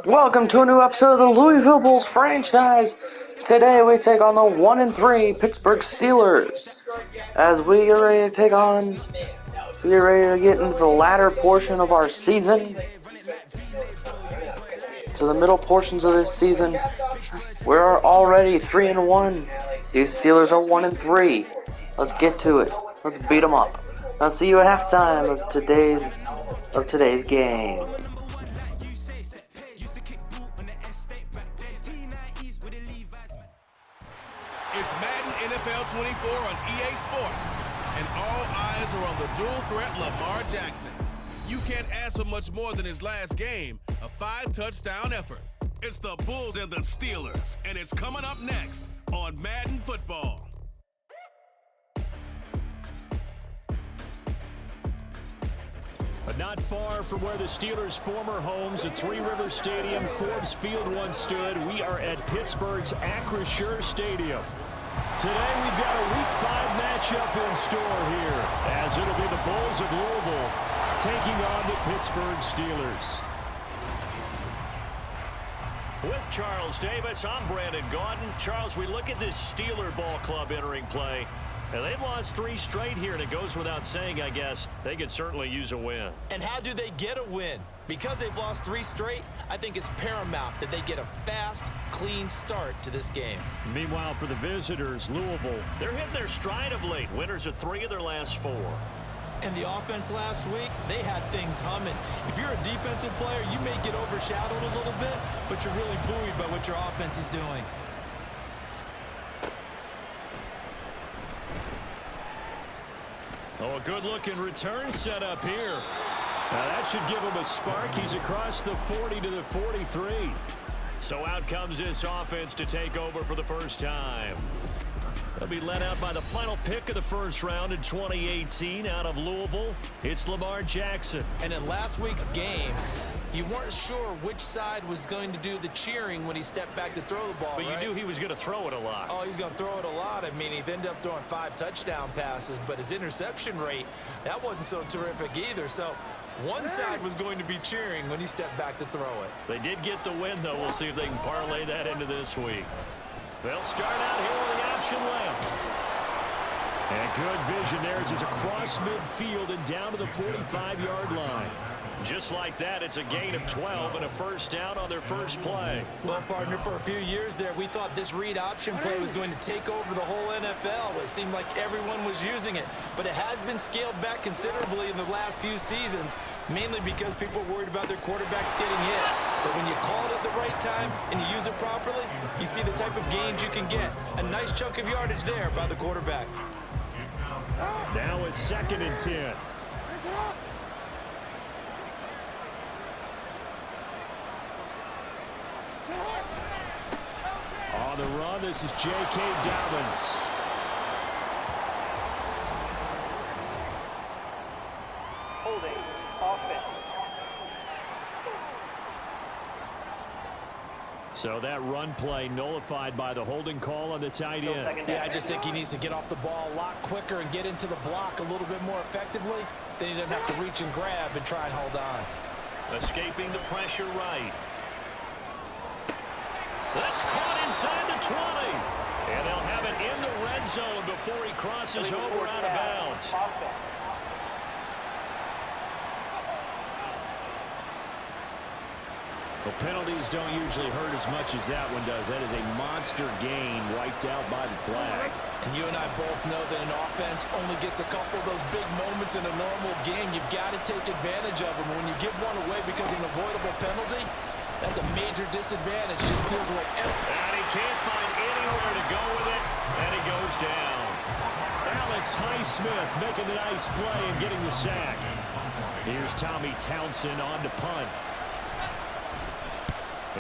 Welcome to a new episode of the Louisville Bulls franchise. Today we take on the 1-3 Pittsburgh Steelers. As we get ready to get into the latter portion of our season. To the middle portions of this season, we're already 3-1. These Steelers are 1-3. Let's get to it. Let's beat them up. I'll see you at halftime of today's game. It's Madden NFL 24 on EA Sports, and all eyes are on the dual threat Lamar Jackson. You can't ask for much more than his last game, a 5-touchdown effort. It's the Bulls and the Steelers, and it's coming up next on Madden Football. But not far from where the Steelers' former homes at Three Rivers Stadium, Forbes Field once stood, we are at Pittsburgh's Acrisure Stadium. Today we've got a Week 5 matchup in store here, as it'll be the Bulls of Louisville taking on the Pittsburgh Steelers. With Charles Davis, I'm Brandon Gaudin. Charles, we look at this Steeler ball club entering play. And they've lost 3 straight here, and it goes without saying, I guess, they could certainly use a win. And how do they get a win? Because they've lost 3 straight, I think it's paramount that they get a fast, clean start to this game. Meanwhile, for the visitors, Louisville, they're hitting their stride of late. Winners of 3 of their last 4. And the offense last week, they had things humming. If you're a defensive player, you may get overshadowed a little bit, but you're really buoyed by what your offense is doing. Oh, a good-looking return set up here. Now that should give him a spark. He's across the 40 to the 43. So out comes this offense to take over for the first time. They'll be led out by the final pick of the first round in 2018 out of Louisville. It's Lamar Jackson. And in last week's game, you weren't sure which side was going to do the cheering when he stepped back to throw the ball, But right? you knew he was going to throw it a lot. Oh, he's going to throw it a lot. I mean, he's ended up throwing 5 touchdown passes, but his interception rate, that wasn't so terrific either. So one side was going to be cheering when he stepped back to throw it. They did get the win, though. We'll see if they can parlay that into this week. They'll start out here with the option left. And good vision there as he's across midfield and down to the 45-yard line. Just like that, it's a gain of 12 and a first down on their first play. Well, partner, for a few years there, we thought this read option play was going to take over the whole NFL. It seemed like everyone was using it, but it has been scaled back considerably in the last few seasons, mainly because people are worried about their quarterbacks getting hit. But when you call it at the right time and you use it properly, you see the type of gains you can get. A nice chunk of yardage there by the quarterback. Now it's 2nd and 10. On the run, this is J.K. Dobbins. Holding offense. So that run play nullified by the holding call on the tight end. Yeah, I just think he needs to get off the ball a lot quicker and get into the block a little bit more effectively. Then he doesn't have to reach and grab and try and hold on. Escaping the pressure right. That's caught inside the 20. And they'll have it in the red zone before he crosses over out of bounds. Well, penalties don't usually hurt as much as that one does. That is a monster gain wiped out by the flag. And you and I both know that an offense only gets a couple of those big moments in a normal game. You've got to take advantage of them. When you give one away because of an avoidable penalty, that's a major disadvantage. Just steals away everything. And he can't find anywhere to go with it, and he goes down. Alex Highsmith making a nice play and getting the sack. Here's Tommy Townsend on to punt.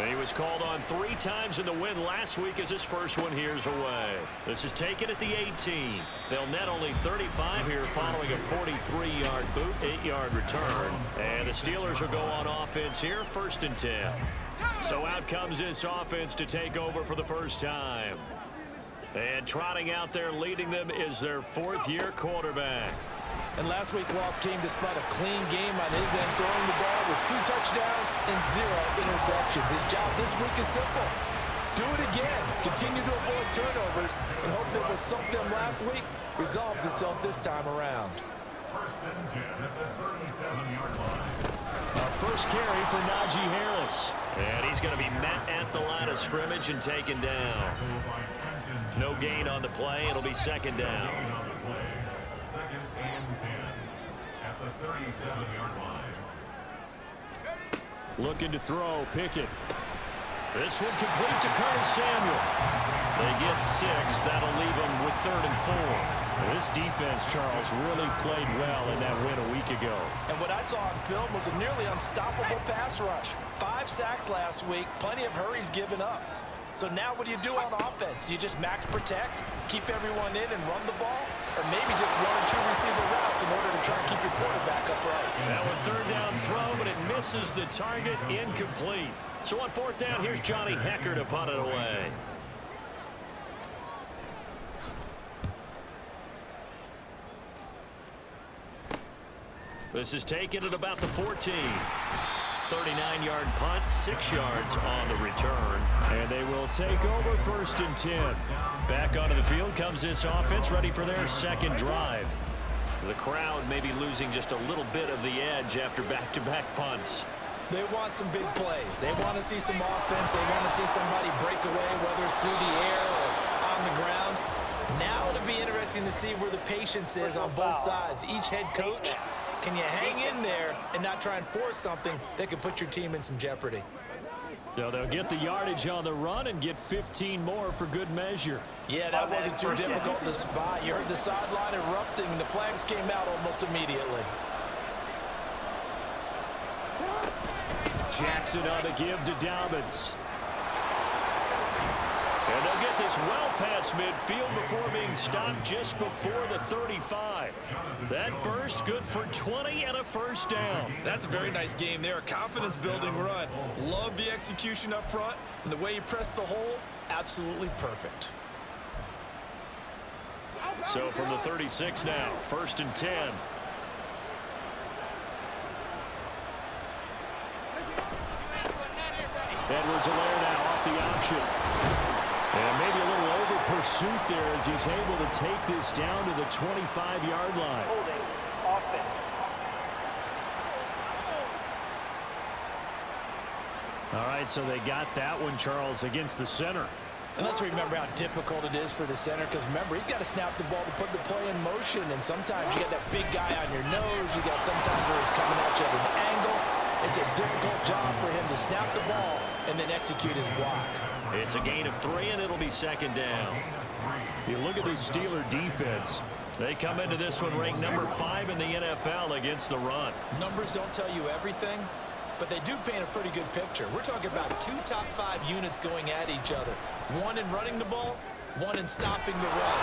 He was called on 3 times in the win last week as his first one here's away. This is taken at the 18. They'll net only 35 here following a 43-yard boot, 8-yard return. And the Steelers will go on offense here, 1st and 10. So out comes this offense to take over for the first time. And trotting out there leading them is their 4th-year quarterback. And last week's loss came despite a clean game on his end, throwing the ball with 2 touchdowns and 0 interceptions. His job this week is simple. Do it again. Continue to avoid turnovers and hope that what sunk them last week resolves itself this time around. Our first carry for Najee Harris. And he's going to be met at the line of scrimmage and taken down. No gain on the play. It'll be second down. Second and 10 at the 37-yard line. Looking to throw. Pickett. This one complete to Curtis Samuel. They get 6. That'll leave them with 3rd and 4. This defense, Charles, really played well in that win a week ago. And what I saw on film was a nearly unstoppable pass rush. 5 sacks last week, plenty of hurries given up. So now what do you do on offense? You just max protect, keep everyone in and run the ball? Or maybe just 1 or 2 receiver routes in order to try and keep your quarterback upright? Now a 3rd down throw, but it misses the target, incomplete. So on 4th down, here's Johnny Hecker to punt it away. This is taken at about the 14. 39-yard punt, 6 yards on the return. And they will take over 1st and 10. Back onto the field comes this offense, ready for their second drive. The crowd may be losing just a little bit of the edge after back-to-back punts. They want some big plays. They want to see some offense. They want to see somebody break away, whether it's through the air or on the ground. Now it'll be interesting to see where the patience is on both sides. Each head coach, can you hang in there and not try and force something that could put your team in some jeopardy? So they'll get the yardage on the run and get 15 more for good measure. Yeah, that wasn't too difficult to spot. You heard the sideline erupting, and the flags came out almost immediately. Jackson on the give to Dobbins. And they'll get this well past midfield before being stopped just before the 35. That burst good for 20 and a 1st down. That's a very nice game there. Confidence-building run. Love the execution up front, and the way you press the hole, absolutely perfect. So from the 36 now, 1st and 10. Edwards-Helaire now off the option. And maybe a little over pursuit there as he's able to take this down to the 25-yard line. Holding. Offense. All right, so they got that one, Charles, against the center. And let's remember how difficult it is for the center, because remember, he's got to snap the ball to put the play in motion, and sometimes you got that big guy on your nose. You got sometimes where he's coming at you at an angle. It's a difficult job for him to snap the ball and then execute his block. It's a gain of 3, and it'll be 2nd down. You look at this Steeler defense. They come into this one ranked number 5 in the NFL against the run. Numbers don't tell you everything, but they do paint a pretty good picture. We're talking about 2 top 5 units going at each other. 1 in running the ball, 1 in stopping the run.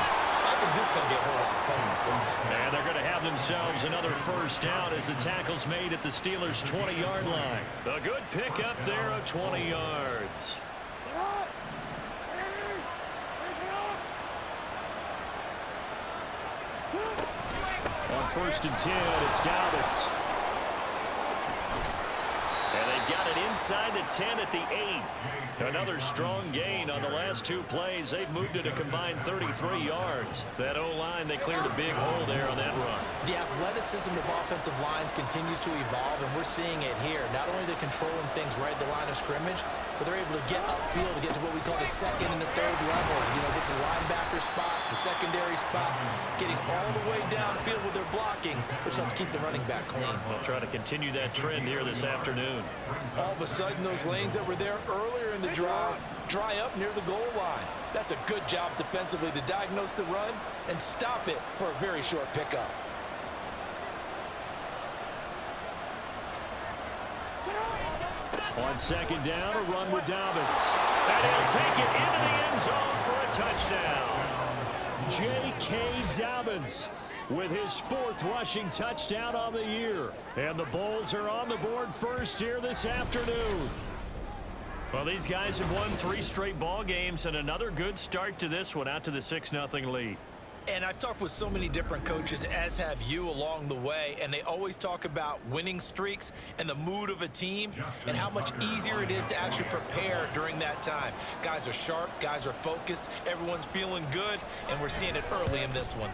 I think this is going to be a whole lot of fun myself. And they're going to have themselves another 1st down as the tackle's made at the Steelers' 20-yard line. A good pickup there of 20 yards. On 1st and 10, it's Dobbins. And they've got it inside the 10 at the 8. Another strong gain on the last 2 plays. They've moved it a combined 33 yards. That O-line, they cleared a big hole there on that run. The athleticism of offensive lines continues to evolve, and we're seeing it here. Not only are they controlling things right at the line of scrimmage, but they're able to get upfield to get to what we call the 2nd and the 3rd levels. You know, get to the linebacker spot, the secondary spot, getting all the way downfield with their blocking, which helps keep the running back clean. They'll try to continue that trend here this afternoon. All of a sudden, those lanes that were there earlier in the drive dry up near the goal line. That's a good job defensively to diagnose the run and stop it for a very short pickup. On 2nd down, a run with Dobbins. And he'll take it into the end zone for a touchdown. J.K. Dobbins with his 4th rushing touchdown on the year. And the Bulls are on the board first here this afternoon. Well, these guys have won 3 straight ball games and another good start to this one out to the 6-0 lead. And I've talked with so many different coaches, as have you along the way, and they always talk about winning streaks and the mood of a team and how much easier it is to actually prepare during that time. Guys are sharp, guys are focused, everyone's feeling good, and we're seeing it early in this one.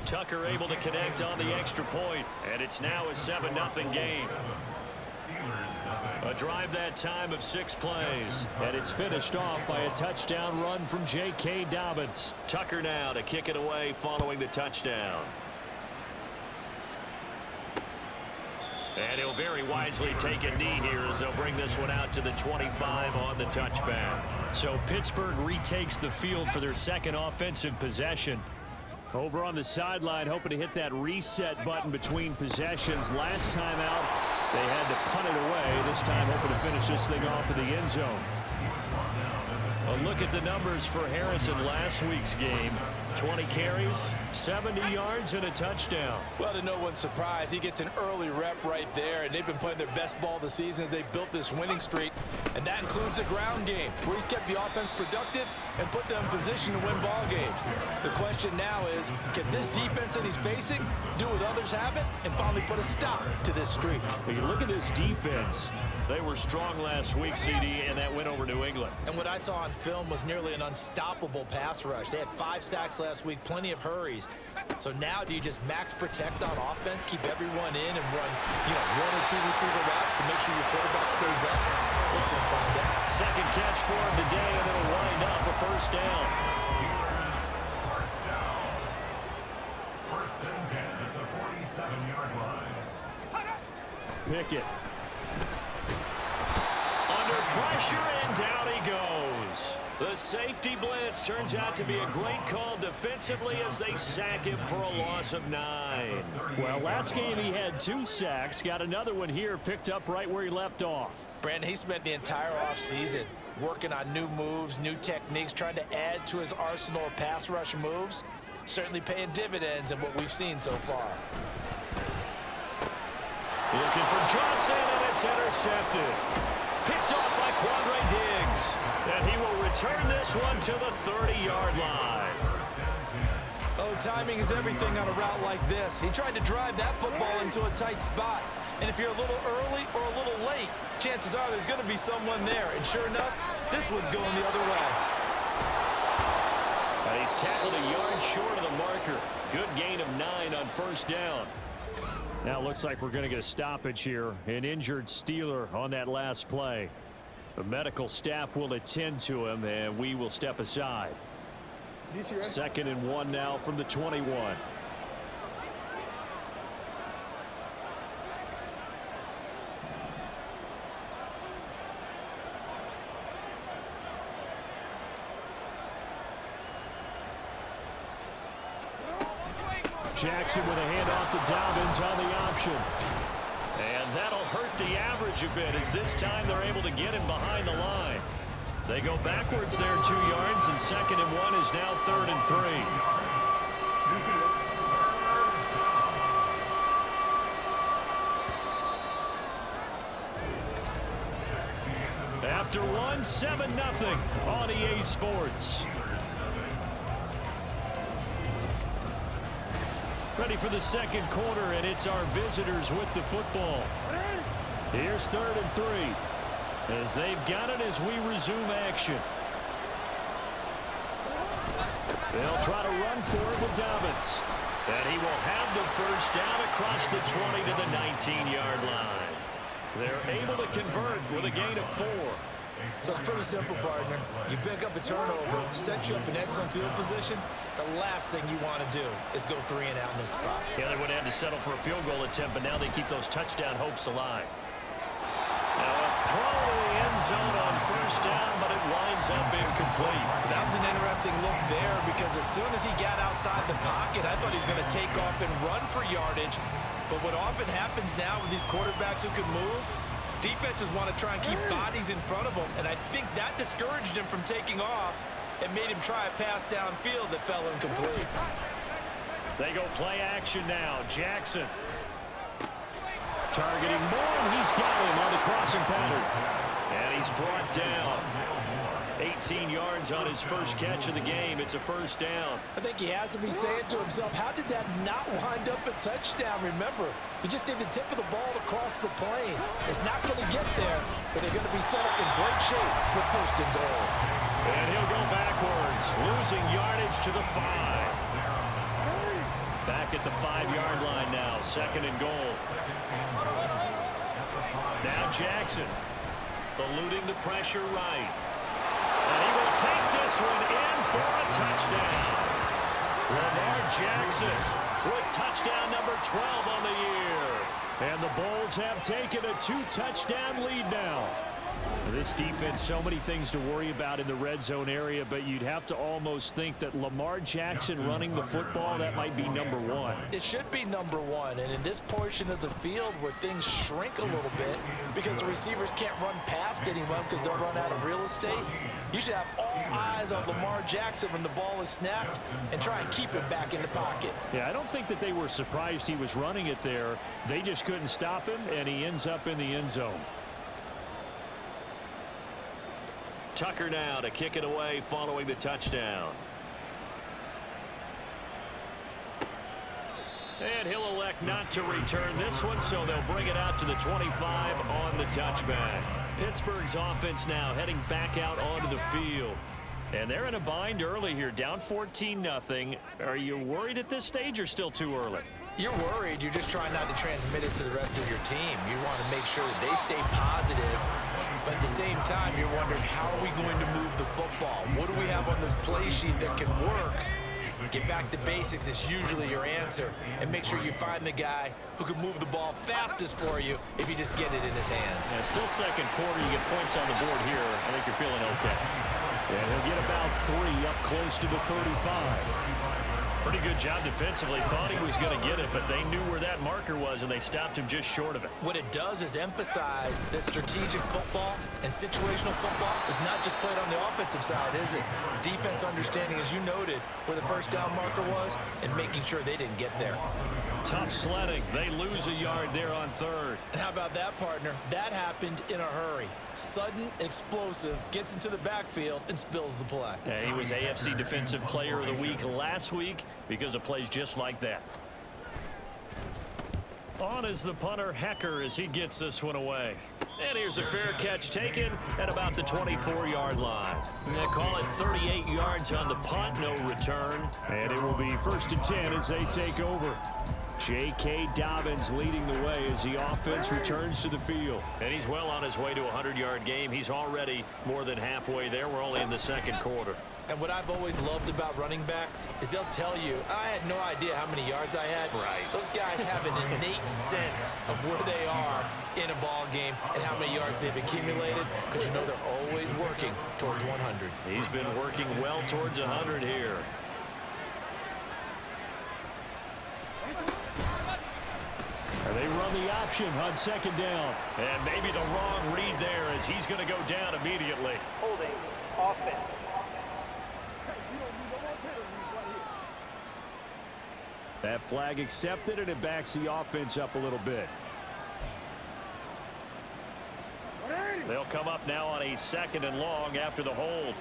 Tucker able to connect on the extra point, and it's now a 7-0 game. A drive that time of 6 plays, and it's finished off by a touchdown run from J.K. Dobbins. Tucker now to kick it away following the touchdown. And he'll very wisely take a knee here as they'll bring this one out to the 25 on the touchback. So Pittsburgh retakes the field for their second offensive possession. Over on the sideline, hoping to hit that reset button between possessions. Last time out, they had to punt it away. This time, hoping to finish this thing off in the end zone. A look at the numbers for Harrison last week's game. 20 carries, 70 yards, and a touchdown. Well, to no one's surprise, he gets an early rep right there, and they've been playing their best ball this season as they built this winning streak, and that includes the ground game, where he's kept the offense productive and put them in position to win ball games. The question now is, can this defense that he's facing do what others haven't and finally put a stop to this streak? When you look at this defense, they were strong last week, CD, and that win over New England. And what I saw on film was nearly an unstoppable pass rush. They had 5 sacks last week, plenty of hurries. So now do you just max protect on offense, keep everyone in and run, 1 or 2 receiver routes to make sure your quarterback stays up? We'll soon find out. Second catch for him today, and it'll wind up a first down. First and 10 at the 47-yard line. Pickett. Under pressure, and down he goes. The safety blitz turns out to be a great call defensively as they sack him for a loss of 9. Well, last game he had 2 sacks. Got another one here, picked up right where he left off. Brandon, he spent the entire offseason working on new moves, new techniques, trying to add to his arsenal of pass rush moves. Certainly paying dividends in what we've seen so far. Looking for Johnson, and it's intercepted. Picked off by Quandre Diggs. And he will return this one to the 30-yard line. Oh, timing is everything on a route like this. He tried to drive that football into a tight spot. And if you're a little early or a little late, chances are there's going to be someone there. And sure enough, this one's going the other way. And he's tackled a yard short of the marker. Good gain of 9 on first down. Now it looks like we're going to get a stoppage here. An injured Steeler on that last play. The medical staff will attend to him, and we will step aside. 2nd and 1 now from the 21. Jackson with a handoff to Dobbins on the option. And that'll hurt the average a bit as this time they're able to get him behind the line. They go backwards there 2 yards, and 2nd and 1 is now 3rd and 3. After 1, 7-0 on EA Sports. Ready for the second quarter, and it's our visitors with the football. Here's 3rd and 3. As they've got it as we resume action. They'll try to run for it with Dobbins. And he will have the first down across the 20 to the 19-yard line. They're able to convert with a gain of 4. So it's pretty simple, partner. You pick up a turnover, set you up in excellent field position. The last thing you want to do is go 3 and out in this spot. Yeah, they would have had to settle for a field goal attempt, but now they keep those touchdown hopes alive. Now a throw to the end zone on first down, but it winds up incomplete. That was an interesting look there because as soon as he got outside the pocket, I thought he was going to take off and run for yardage. But what often happens now with these quarterbacks who can move, defenses want to try and keep bodies in front of them, and I think that discouraged him from taking off and made him try a pass downfield that fell incomplete. They go play action now. Jackson targeting Moore, and he's got him on the crossing pattern. And he's brought down. 18 yards on his first catch of the game. It's a first down. I think he has to be saying to himself, how did that not wind up a touchdown? Remember, you just need the tip of the ball to cross the plane. It's not going to get there, but they're going to be set up in great shape with first and goal. And he'll go backwards, losing yardage to the 5. Back at the 5-yard line now, second and goal. Now Jackson, eluding the pressure right. And he will take this one in for a touchdown. Lamar Jackson with touchdown number 12 on the year. And the Bulls have taken a 2-touchdown lead now. This defense, so many things to worry about in the red zone area, but you'd have to almost think that Lamar Jackson running the football, that might be number 1. It should be number 1, and in this portion of the field where things shrink a little bit because the receivers can't run past anyone because they'll run out of real estate, you should have all eyes on Lamar Jackson when the ball is snapped and try and keep him back in the pocket. Yeah, I don't think that they were surprised he was running it there. They just couldn't stop him, and he ends up in the end zone. Tucker now to kick it away following the touchdown. And he'll elect not to return this one, so they'll bring it out to the 25 on the touchback. Pittsburgh's offense now heading back out onto the field. And they're in a bind early here, down 14-0. Are you worried at this stage or still too early? You're worried. You're just trying not to transmit it to the rest of your team. You want to make sure that they stay positive. But at the same time, you're wondering, how are we going to move the football? What do we have on this play sheet that can work? Get back to basics is usually your answer. And make sure you find the guy who can move the ball fastest for you if you just get it in his hands. Yeah, still second quarter. You get points on the board here. I think you're feeling okay. And he'll get about 3 up close to the 35. Pretty good job defensively. Thought he was going to get it, but they knew where that marker was, and they stopped him just short of it. What it does is emphasize that strategic football and situational football is not just played on the offensive side, is it? Defense understanding, as you noted, where the first down marker was and making sure they didn't get there. Tough sledding. They lose a yard there on third. And how about that, partner? That happened in a hurry. Sudden, explosive, gets into the backfield and spills the play. Yeah, he was AFC Defensive Player of the Week last week because of plays just like that. On is the punter, Hecker, as he gets this one away. And here's a fair catch taken at about the 24-yard line. They call it 38 yards on the punt, no return. And it will be 1st and 10 as they take over. J.K. Dobbins leading the way as the offense returns to the field. And he's well on his way to a 100-yard game. He's already more than halfway there. We're only in the second quarter. And what I've always loved about running backs is they'll tell you, I had no idea how many yards I had. Right. Those guys have an innate sense of where they are in a ball game and how many yards they've accumulated, because you know they're always working towards 100. He's been working well towards 100 here. They run the option on second down. And maybe the wrong read there as he's going to go down immediately. Holding offense. That flag accepted, and it backs the offense up a little bit. They'll come up now on a 2nd and long after the hold.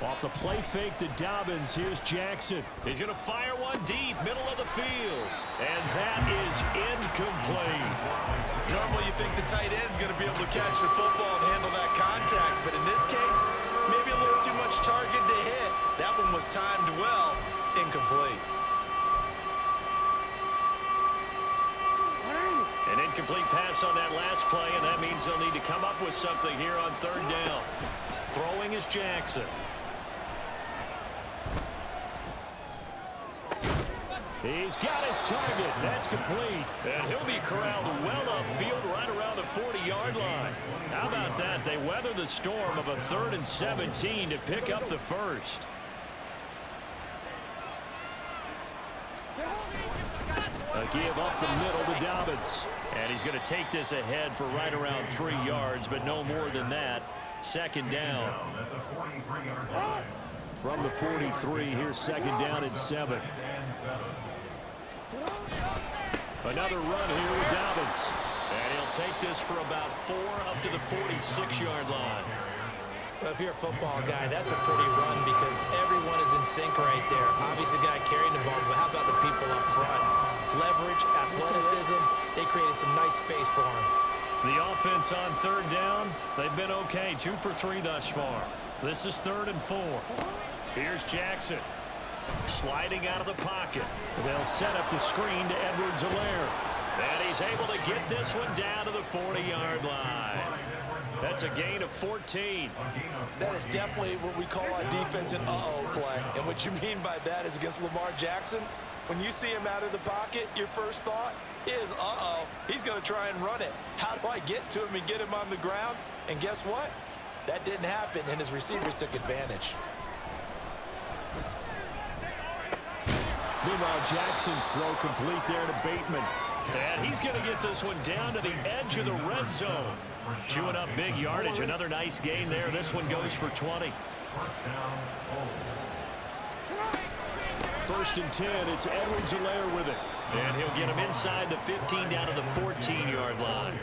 Off the play fake to Dobbins, here's Jackson. He's going to fire one deep, middle of the field. And that is incomplete. Normally you think the tight end's going to be able to catch the football and handle that contact, but in this case, maybe a little too much target to hit. That one was timed well, incomplete. An incomplete pass on that last play, and that means they'll need to come up with something here on 3rd down. Throwing is Jackson. He's got his target. That's complete. And he'll be corralled well upfield right around the 40-yard line. How about that? They weather the storm of a 3rd and 17 to pick up the first. A give up the middle to Dobbins. And he's going to take this ahead for right around 3 yards, but no more than that. 2nd down. From the 43, here's 2nd down and 7. Another run here with Dobbins. And And he'll take this for about 4 up to the 46-yard line. Well, if you're a football guy, that's a pretty run because everyone is in sync right there. Obviously, the guy carrying the ball, but how about the people up front? Leverage, athleticism, they created some nice space for him. The offense on 3rd down, they've been okay, 2 for 3 thus far. This is 3rd and 4. Here's Jackson. Sliding out of the pocket. They'll set up the screen to Edwards-Helaire. And he's able to get this one down to the 40-yard line. That's a gain of 14. That is definitely what we call our defense an uh-oh play. And what you mean by that is against Lamar Jackson, when you see him out of the pocket, your first thought is, uh-oh, he's going to try and run it. How do I get to him and get him on the ground? And guess what? That didn't happen, and his receivers took advantage. Meanwhile, Jackson's throw complete there to Bateman. And he's going to get this one down to the edge of the red zone. Chewing up big yardage. Another nice gain there. This one goes for 20. 1st and 10. It's Edwards-Helaire with it. And he'll get him inside the 15 down to the 14-yard line.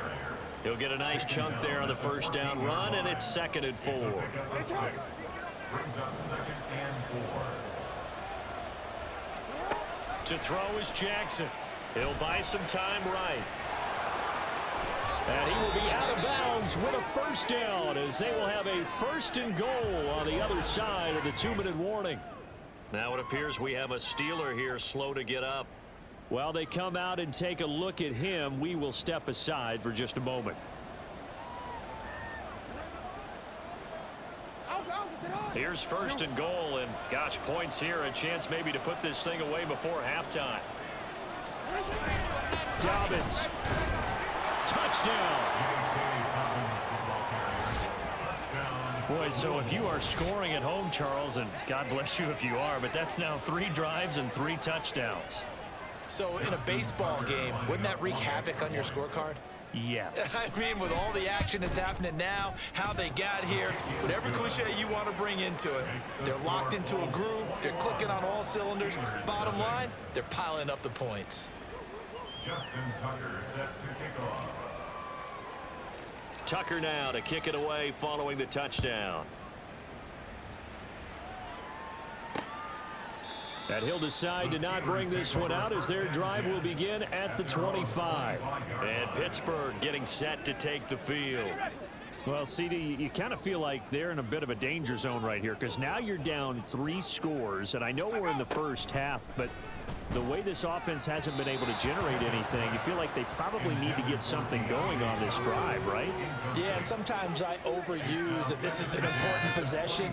He'll get a nice chunk there on the 1st down run, and it's 2nd and 4. Brings up 2nd and 4. To throw is Jackson. He'll buy some time right. And he will be out of bounds with a 1st down as they will have a 1st and goal on the other side of the 2-minute warning. Now it appears we have a Steeler here slow to get up. While they come out and take a look at him, we will step aside for just a moment. Here's 1st and goal, and gosh, points here, a chance maybe to put this thing away before halftime. Dobbins. Touchdown. Boy, so if you are scoring at home, Charles, and God bless you if you are, but that's now 3 drives and 3 touchdowns. So in a baseball game, wouldn't that wreak havoc on your scorecard? Yes. I mean, with all the action that's happening now, how they got here, whatever cliche you want to bring into it, they're locked into a groove, they're clicking on all cylinders. Bottom line, they're piling up the points. Justin Tucker set to kick off. Tucker now to kick it away following the touchdown. And he'll decide to not bring this one out as their drive will begin at the 25. And Pittsburgh getting set to take the field. Well, CD, you kind of feel like they're in a bit of a danger zone right here because now you're down 3 scores. And I know we're in the first half, but the way this offense hasn't been able to generate anything, you feel like they probably need to get something going on this drive, right? Yeah, and sometimes I overuse that this is an important possession,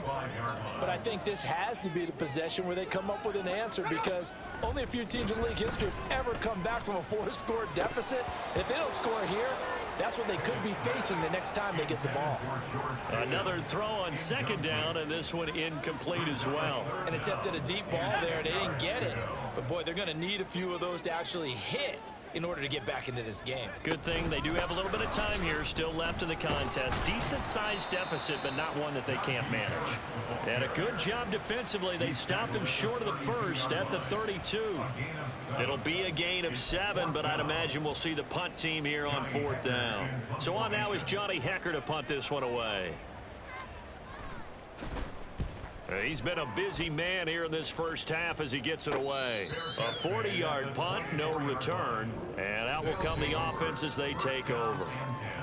but I think this has to be the possession where they come up with an answer because only a few teams in league history have ever come back from a 4-score deficit. If they don't score here, that's what they could be facing the next time they get the ball. Another throw on 2nd down, and this one incomplete as well. And attempted a deep ball there. They didn't get it. But, boy, they're going to need a few of those to actually hit in order to get back into this game. Good thing they do have a little bit of time here still left in the contest. Decent-sized deficit, but not one that they can't manage. And a good job defensively. They stopped them short of the 1st at the 32. It'll be a gain of 7, but I'd imagine we'll see the punt team here on 4th down. So on now is Johnny Hecker to punt this one away. He's been a busy man here in this first half as he gets it away. A 40-yard punt, no return, and out will come the offense as they take over.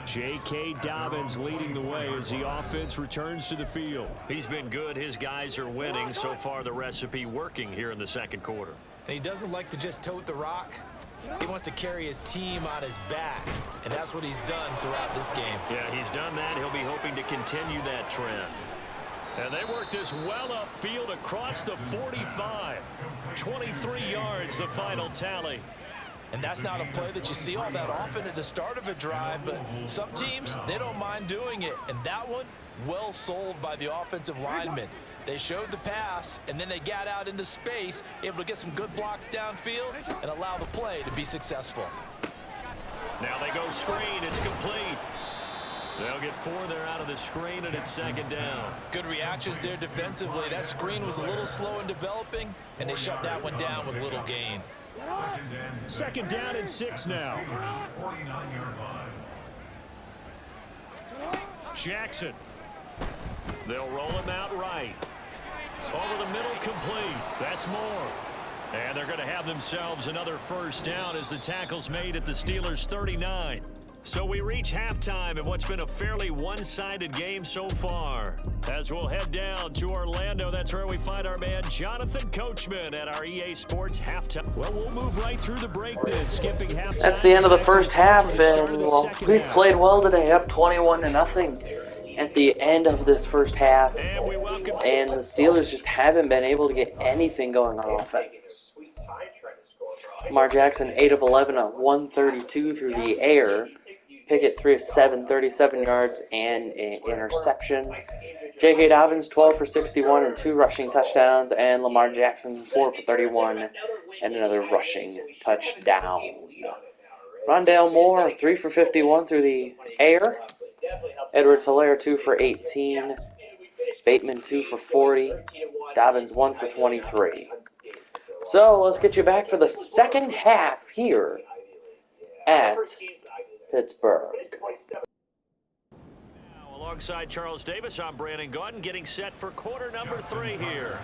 J.K. Dobbins leading the way as the offense returns to the field. He's been good. His guys are winning. So far, the recipe working here in the 2nd quarter. And he doesn't like to just tote the rock. He wants to carry his team on his back, and that's what he's done throughout this game. Yeah, he's done that. He'll be hoping to continue that trend. And they work this well upfield across the 45. 23 yards, the final tally. And that's not a play that you see all that often at the start of a drive, but some teams, they don't mind doing it. And that one, well sold by the offensive lineman. They showed the pass, and then they got out into space, able to get some good blocks downfield and allow the play to be successful. Now they go screen. It's complete. They'll get 4 there out of the screen, and it's 2nd down. Good reactions there defensively. That screen was a little slow in developing, and they shut that one down with little gain. 2nd down and 6 now. 49-yard line. Jackson. They'll roll him out right. Over the middle, complete. That's more. And they're going to have themselves another first down as the tackle's made at the Steelers' 39. So we reach halftime in what's been a fairly one-sided game so far. As we'll head down to Orlando, that's where we find our man Jonathan Coachman at our EA Sports halftime. Well, we'll move right through the break then, skipping halftime. That's the end of the first half, and well, we played well today, up 21-0 at the end of this first half, and the Steelers just haven't been able to get anything going on offense. Lamar Jackson, 8 of 11, 132 through the air. Pickett, 3 of 7, 37 yards and an interception. J.K. Dobbins, 12 for 61 and 2 rushing touchdowns. And Lamar Jackson, 4 for 31 and another rushing touchdown. Rondale Moore, 3 for 51 through the air. Edwards-Helaire, 2 for 18. Bateman, 2 for 40. Dobbins, 1 for 23. So let's get you back for the second half here at Pittsburgh. Now, alongside Charles Davis, I'm Brandon Gaudin, getting set for quarter number 3 here.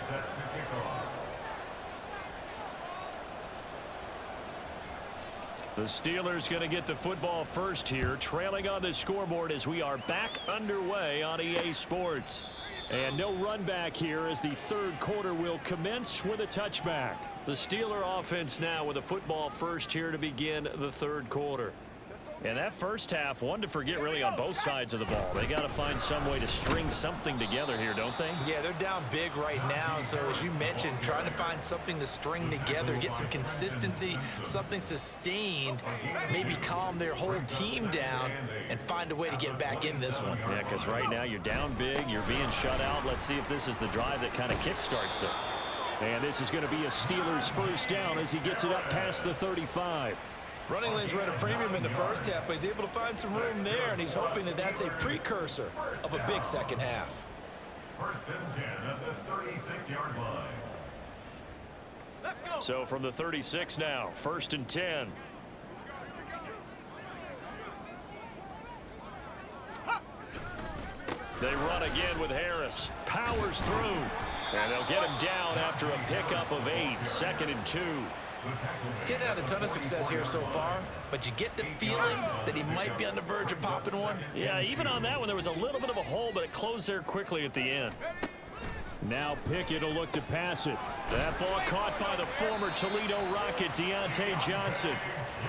The Steelers going to get the football first here, trailing on the scoreboard as we are back underway on EA Sports. And no run back here as the third quarter will commence with a touchback. The Steeler offense now with a football first here to begin the third quarter. And that first half, one to forget really on both sides of the ball. They got to find some way to string something together here, don't they? Yeah, they're down big right now. So as you mentioned, trying to find something to string together, get some consistency, something sustained, maybe calm their whole team down and find a way to get back in this one. Yeah, because right now you're down big, you're being shut out. Let's see if this is the drive that kind of kickstarts them. And this is going to be a Steelers first down as he gets it up past the 35. Running lanes were at a premium in the first half, but he's able to find some room there, and he's hoping that that's a precursor of a big second half. First and 10 at the 36-yard line. Let's go. So from the 36 now, first and 10. They run again with Harris. Powers through. And they'll get him down after a pickup of 8. Second and 2. Getting out a ton of success here so far, but you get the feeling that he might be on the verge of popping one. Yeah, even on that one, there was a little bit of a hole, but it closed there quickly at the end. Now Pickett will look to pass it. That ball caught by the former Toledo Rocket, Deontay Johnson.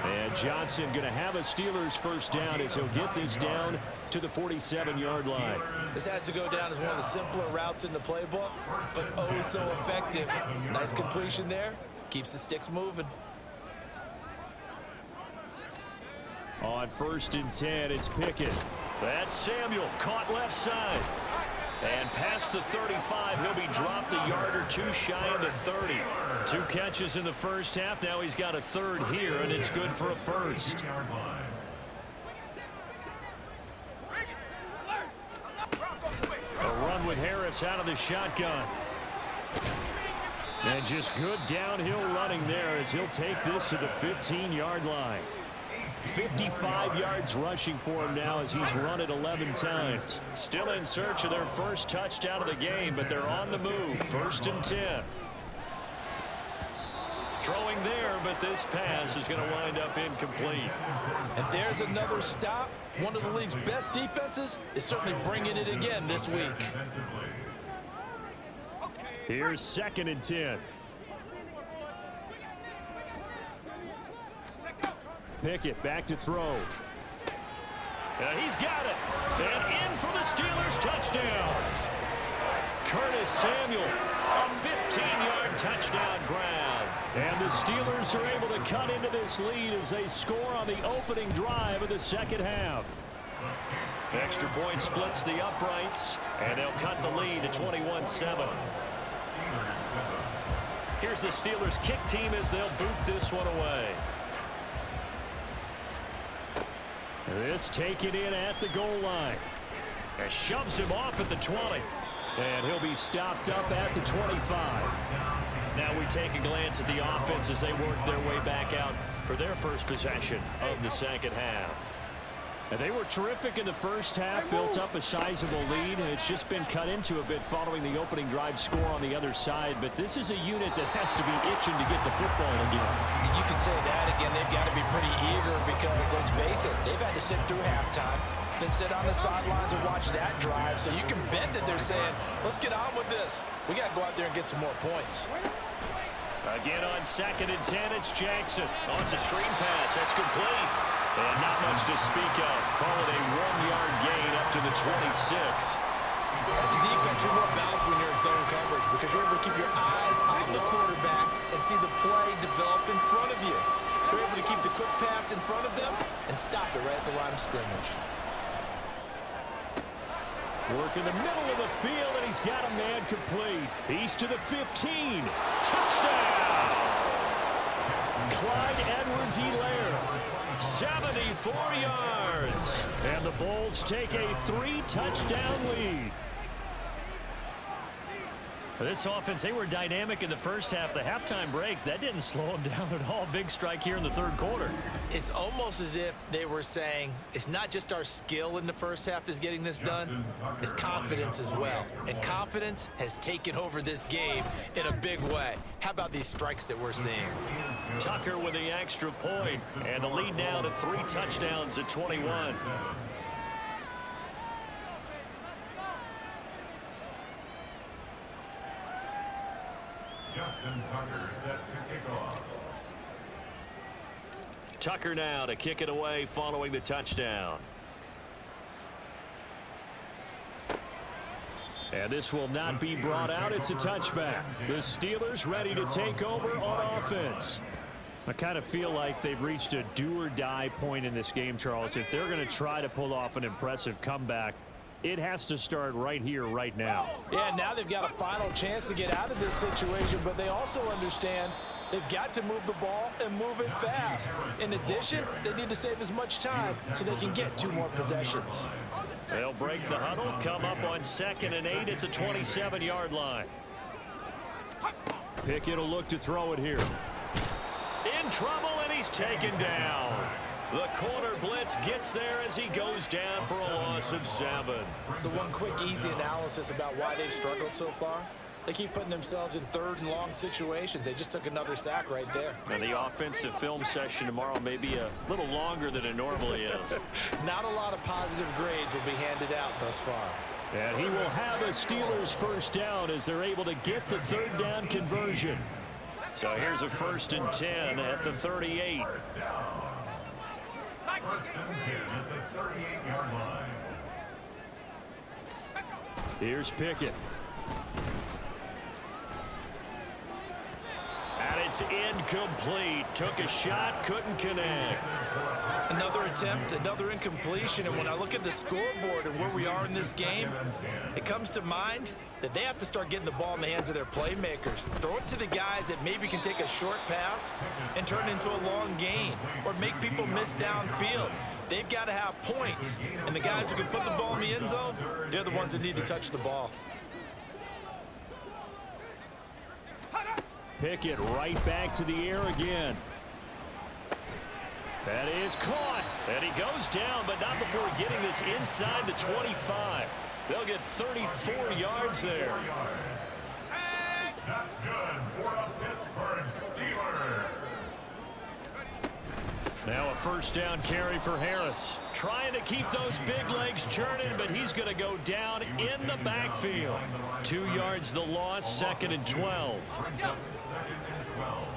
And Johnson going to have a Steelers first down as he'll get this down to the 47-yard line. This has to go down as one of the simpler routes in the playbook, but oh so effective. Nice completion there. Keeps the sticks moving. On first and 10, it's Pickett. That's Samuel, caught left side. And past the 35, he'll be dropped a yard or two shy of the 30. 2 catches in the first half. Now he's got a third here, and it's good for a first. A run with Harris out of the shotgun. And just good downhill running there as he'll take this to the 15-yard line. 55 yards rushing for him now as he's run it 11 times. Still in search of their first touchdown of the game, but they're on the move. First and 10. Throwing there, but this pass is going to wind up incomplete. And there's another stop. One of the league's best defenses is certainly bringing it again this week. Here's second and 10. Pickett back to throw. He's got it. And in for the Steelers touchdown. Curtis Samuel, a 15-yard touchdown grab. And the Steelers are able to cut into this lead as they score on the opening drive of the second half. Extra point splits the uprights, and they'll cut the lead to 21-7. Here's the Steelers kick team as they'll boot this one away. This taken in at the goal line. And shoves him off at the 20. And he'll be stopped up at the 25. Now we take a glance at the offense as they work their way back out for their first possession of the second half. And they were terrific in the first half, built up a sizable lead, and it's just been cut into a bit following the opening drive score on the other side. But this is a unit that has to be itching to get the football again. You can say that again. They've got to be pretty eager because, let's face it, they've had to sit through halftime, then sit on the sidelines and watch that drive. So you can bet that they're saying, let's get on with this. We got to go out there and get some more points. Again on 2nd and 10, it's Jackson. Oh, it's a screen pass. That's complete. And not much to speak of. Call it a 1-yard gain up to the 26. As a defense, you're more balanced when you're in zone coverage because you're able to keep your eyes on the quarterback and see the play develop in front of you. You're able to keep the quick pass in front of them and stop it right at the line of scrimmage. Work in the middle of the field, and he's got a man complete. He's to the 15. Touchdown! Clyde Edwards-Helaire. 74 yards. And the Bulls take a 3-touchdown lead. This offense, they were dynamic in the first half. The halftime break, that didn't slow them down at all. Big strike here in the third quarter. It's almost as if they were saying, it's not just our skill in the first half that's getting this done, it's confidence as well. And confidence has taken over this game in a big way. How about these strikes that we're seeing? Tucker with the extra point, and the lead now to 3 touchdowns at 21. Justin Tucker set to kick off. Tucker now to kick it away following the touchdown. And this will not be brought out. It's a touchback. The Steelers ready to take over on offense. I kind of feel like they've reached a do-or-die point in this game, Charles. If they're going to try to pull off an impressive comeback, it has to start right here, right now. Yeah, now they've got a final chance to get out of this situation, but they also understand they've got to move the ball and move it fast. In addition, they need to save as much time so they can get 2 more possessions. They'll break the huddle, come up on 2nd and 8 at the 27-yard line. Pickett will look to throw it here. In trouble, and he's taken down. The corner blitz gets there as he goes down for a loss of 7. So one quick, easy analysis about why they've struggled so far. They keep putting themselves in 3rd and long situations. They just took another sack right there. And the offensive film session tomorrow may be a little longer than it normally is. Not a lot of positive grades will be handed out thus far. And he will have a Steelers first down as they're able to get the 3rd down conversion. So here's a 1st and 10 at the 38. First and 10 at the 38-yard line. Here's Pickett. And it's incomplete. Took a shot, couldn't connect. Another attempt, another incompletion, and when I look at the scoreboard and where we are in this game, it comes to mind that they have to start getting the ball in the hands of their playmakers. Throw it to the guys that maybe can take a short pass and turn it into a long gain or make people miss downfield. They've got to have points, and the guys who can put the ball in the end zone, they're the ones that need to touch the ball. Pickett right back to the air again. That is caught. And he goes down, but not before getting this inside the 25. They'll get 34 yards there. That's good for a Pittsburgh Steelers. Now a 1st down carry for Harris. Trying to keep those big legs churning, but he's going to go down in the backfield. 2 yards the loss, 2nd and 12. 2nd and 12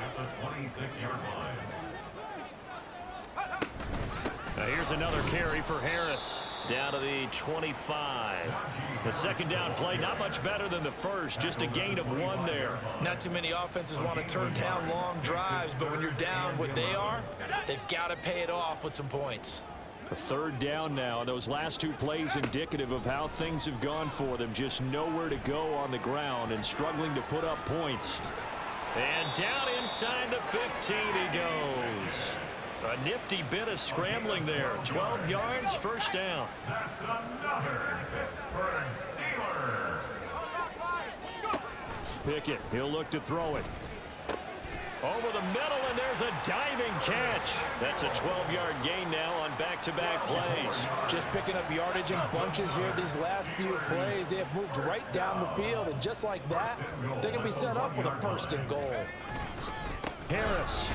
at the 26-yard line. Now here's another carry for Harris. Down to the 25. The 2nd down play, not much better than the first. Just a gain of 1 there. Not too many offenses want to turn down long drives, but when you're down what they are, they've got to pay it off with some points. A 3rd down now. Those last 2 plays indicative of how things have gone for them. Just nowhere to go on the ground and struggling to put up points. And down inside the 15 he goes. A nifty bit of scrambling there. 12 yards, 1st down. That's another Pittsburgh Steeler. Pickett, he'll look to throw it. Over the middle, and there's a diving catch. That's a 12-yard gain now on back-to-back plays. Just picking up yardage in bunches here these last few plays. They have moved right down the field, and just like that, they can be set up with a 1st and goal. Harris.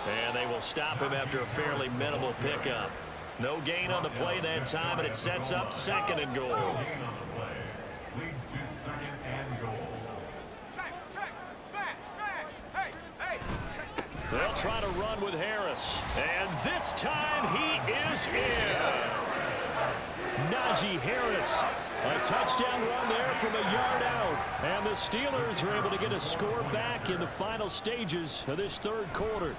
And they will stop him after a fairly minimal pickup. No gain on the play that time, and it sets up 2nd and goal. Gain on the play leads to 2nd and goal. They'll try to run with Harris. And this time he is in. Najee Harris. A touchdown run there from a yard out. And the Steelers are able to get a score back in the final stages of this 3rd quarter.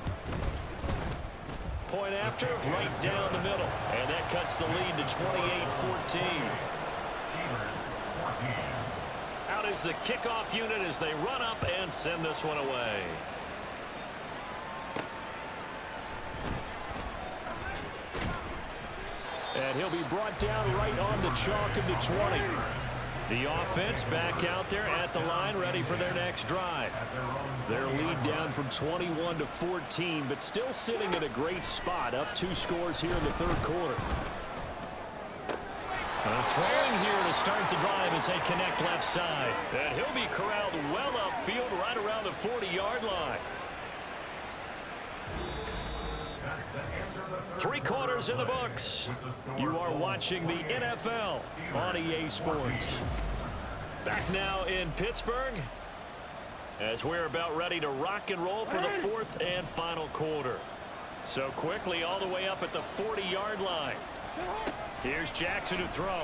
Point after, right down the middle. And that cuts the lead to 28-14. Out is the kickoff unit as they run up and send this one away. And he'll be brought down right on the chalk of the 20. The offense back out there at the line, ready for their next drive. Their lead down from 21 to 14, but still sitting in a great spot, up 2 scores here in the 3rd quarter. Throwing here to start the drive as they connect left side. And he'll be corralled well upfield right around the 40-yard line. 3 quarters in the books. You are watching the NFL on EA Sports. Back now in Pittsburgh as we're about ready to rock and roll for the 4th and final quarter. So quickly all the way up at the 40-yard line. Here's Jackson to throw.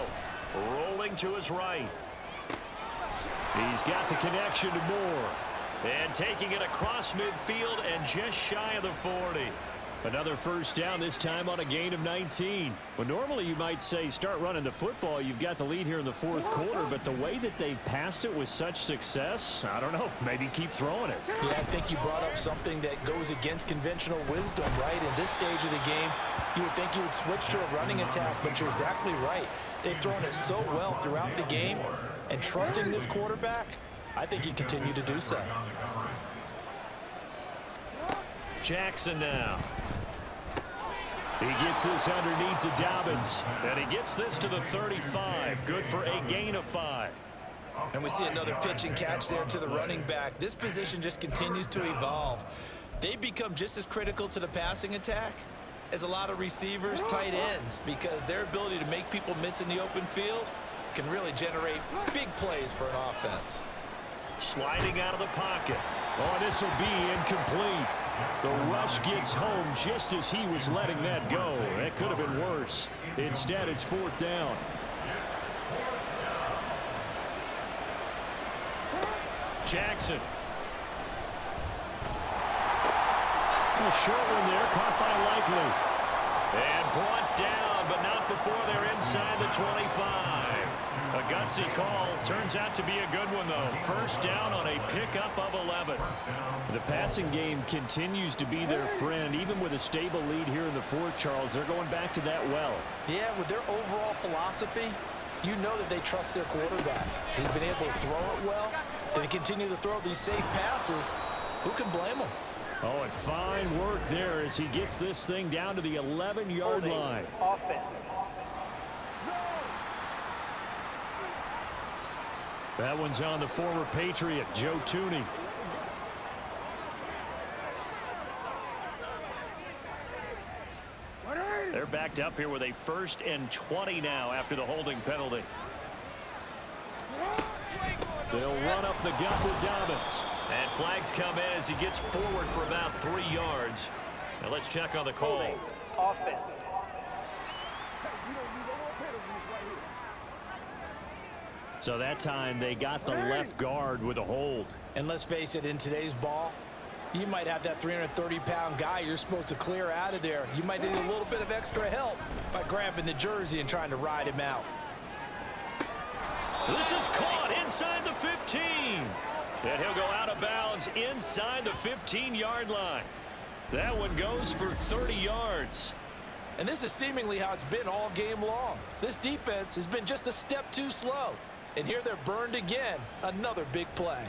Rolling to his right. He's got the connection to Moore. And taking it across midfield and just shy of the 40. Another 1st down, this time on a gain of 19. Well, normally you might say start running the football. You've got the lead here in the 4th quarter, but the way that they've passed it with such success, I don't know, maybe keep throwing it. Yeah, I think you brought up something that goes against conventional wisdom, right? In this stage of the game, you would think you would switch to a running attack, but you're exactly right. They've thrown it so well throughout the game, and trusting this quarterback, I think you continue to do so. Jackson now. He gets this underneath to Dobbins, and he gets this to the 35. Good for a gain of 5. And we see another pitch and catch there to the running back. This position just continues to evolve. They become just as critical to the passing attack as a lot of receivers, tight ends, because their ability to make people miss in the open field can really generate big plays for an offense. Sliding out of the pocket. Oh, this will be incomplete. The rush gets home just as he was letting that go. That could have been worse. Instead, it's 4th down. Jackson. A short one there, caught by Likely. And brought down, but not before they're inside the 25. A gutsy call. Turns out to be a good one, though. 1st down on a pickup of 11. The passing game continues to be their friend. Even with a stable lead here in the 4th, Charles, they're going back to that well. Yeah, with their overall philosophy, you know that they trust their quarterback. He's been able to throw it well. They continue to throw these safe passes. Who can blame them? Oh, and fine work there as he gets this thing down to the 11-yard line. Offense. That one's on the former Patriot, Joe Tooney. They're backed up here with a 1st and 20 now after the holding penalty. They'll run up the gut with Dobbins. And flags come in as he gets forward for about 3 yards. Now let's check on the call. Offense. So that time they got the left guard with a hold. And let's face it, in today's ball, you might have that 330-pound guy you're supposed to clear out of there. You might need a little bit of extra help by grabbing the jersey and trying to ride him out. This is caught inside the 15. And he'll go out of bounds inside the 15-yard line. That one goes for 30 yards. And this is seemingly how it's been all game long. This defense has been just a step too slow. And here they're burned again. Another big play.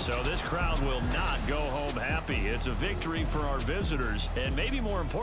So this crowd will not go home happy. It's a victory for our visitors, and maybe more importantly,